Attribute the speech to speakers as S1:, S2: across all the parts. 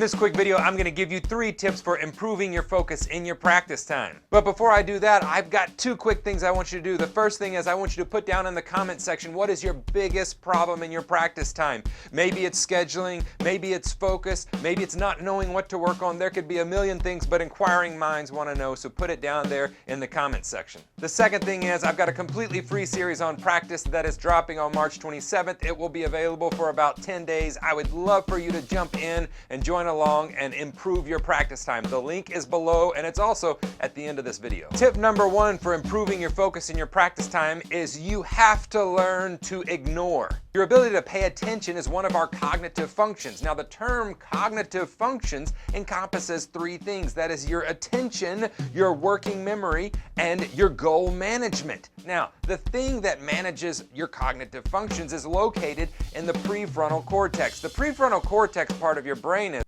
S1: In this quick video, I'm gonna give you 3 tips for improving your focus in your practice time. But before I do that, I've got 2 quick things I want you to do. The first thing is I want you to put down in the comment section, what is your biggest problem in your practice time? Maybe it's scheduling, maybe it's focus, maybe it's not knowing what to work on. There could be a million things, but inquiring minds wanna know, so put it down there in the comment section. The second thing is I've got a completely free series on practice that is dropping on March 27th. It will be available for about 10 days. I would love for you to jump in and join along and improve your practice time. The link is below and it's also at the end of this video. Tip number 1 for improving your focus in your practice time is you have to learn to ignore. Your ability to pay attention is one of our cognitive functions. Now the term cognitive functions encompasses 3 things. That is your attention, your working memory, and your goal management. Now, the thing that manages your cognitive functions is located in the prefrontal cortex. The prefrontal cortex part of your brain is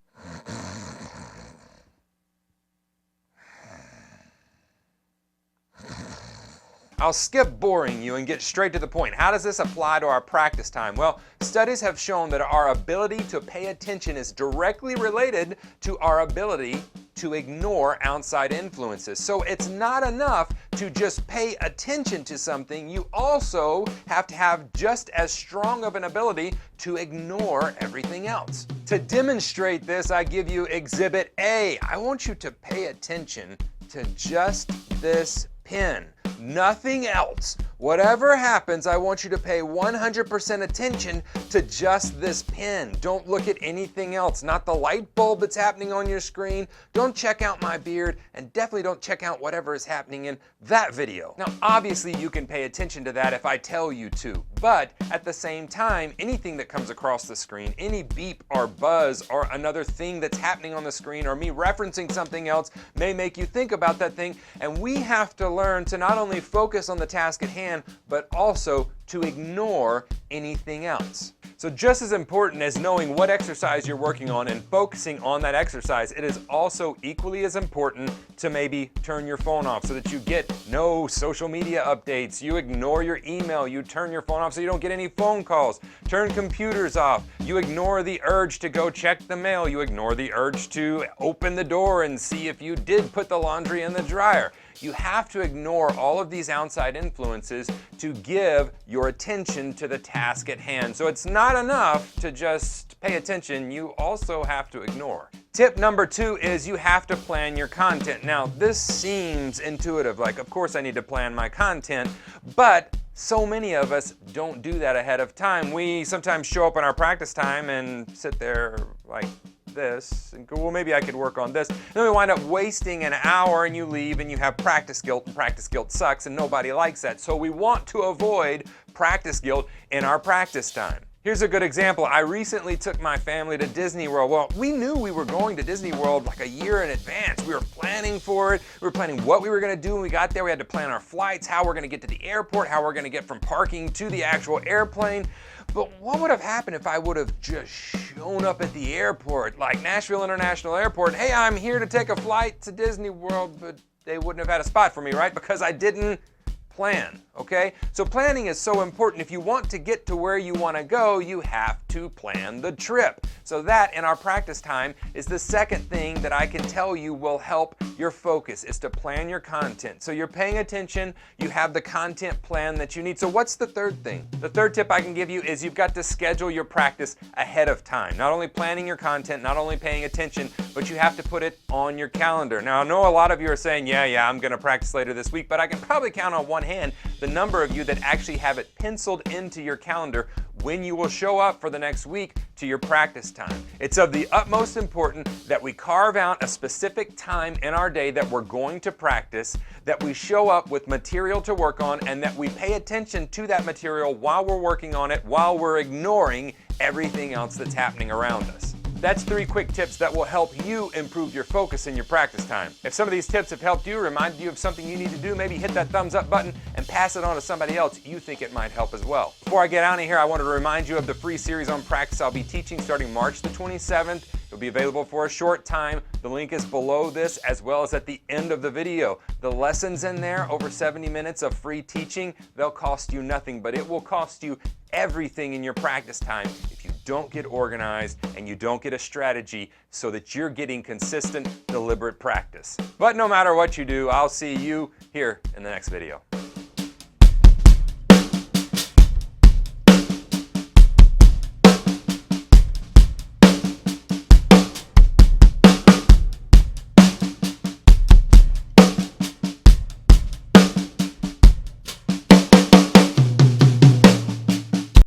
S1: I'll skip boring you and get straight to the point. How does this apply to our practice time? Well, studies have shown that our ability to pay attention is directly related to our ability to ignore outside influences. So it's not enough to just pay attention to something. You also have to have just as strong of an ability to ignore everything else. To demonstrate this, I give you Exhibit A. I want you to pay attention to just this pin. Nothing else. Whatever happens, I want you to pay 100% attention to just this pin. Don't look at anything else, not the light bulb that's happening on your screen. Don't check out my beard, and definitely don't check out whatever is happening in that video. Now, obviously you can pay attention to that if I tell you to, but at the same time, anything that comes across the screen, any beep or buzz or another thing that's happening on the screen or me referencing something else may make you think about that thing, and we have to learn to not only focus on the task at hand, but also to ignore anything else. So just as important as knowing what exercise you're working on and focusing on that exercise, it is also equally as important to maybe turn your phone off so that you get no social media updates. You ignore your email, you turn your phone off so you don't get any phone calls. Turn computers off. You ignore the urge to go check the mail. You ignore the urge to open the door and see if you did put the laundry in the dryer. You have to ignore all of these outside influences to give your attention to the task at hand. So it's not enough to just pay attention, you also have to ignore. Tip number 2 is you have to plan your content. Now, this seems intuitive, like of course I need to plan my content, but so many of us don't do that ahead of time. We sometimes show up in our practice time and sit there like this and go, well, maybe I could work on this. And then we wind up wasting an hour and you leave and you have practice guilt, and practice guilt sucks and nobody likes that. So we want to avoid practice guilt in our practice time. Here's a good example. I recently took my family to Disney World. Well, we knew we were going to Disney World like a year in advance. We were planning for it. We were planning what we were gonna do when we got there. We had to plan our flights, how we're gonna get to the airport, how we're gonna get from parking to the actual airplane. But what would have happened if I would have just shown up at the airport, like Nashville International Airport, hey, I'm here to take a flight to Disney World, but they wouldn't have had a spot for me, right? Because I didn't plan, okay? So planning is so important. If you want to get to where you want to go, you have to plan the trip. So that in our practice time is the second thing that I can tell you will help your focus, is to plan your content. So you're paying attention, you have the content plan that you need. So what's the third thing? The third tip I can give you is you've got to schedule your practice ahead of time. Not only planning your content, not only paying attention, but you have to put it on your calendar. Now I know a lot of you are saying, yeah, I'm gonna practice later this week, but I can probably count on one hand the number of you that actually have it penciled into your calendar when you will show up for the next week to your practice time. It's of the utmost importance that we carve out a specific time in our day that we're going to practice, that we show up with material to work on, and that we pay attention to that material while we're working on it, while we're ignoring everything else that's happening around us. That's 3 quick tips that will help you improve your focus in your practice time. If some of these tips have helped you, reminded you of something you need to do, maybe hit that thumbs up button and pass it on to somebody else you think it might help as well. Before I get out of here, I wanted to remind you of the free series on practice I'll be teaching starting March the 27th. It'll be available for a short time. The link is below this as well as at the end of the video. The lessons in there, over 70 minutes of free teaching, they'll cost you nothing, but it will cost you everything in your practice time if you don't get organized and you don't get a strategy so that you're getting consistent, deliberate practice. But no matter what you do, I'll see you here in the next video.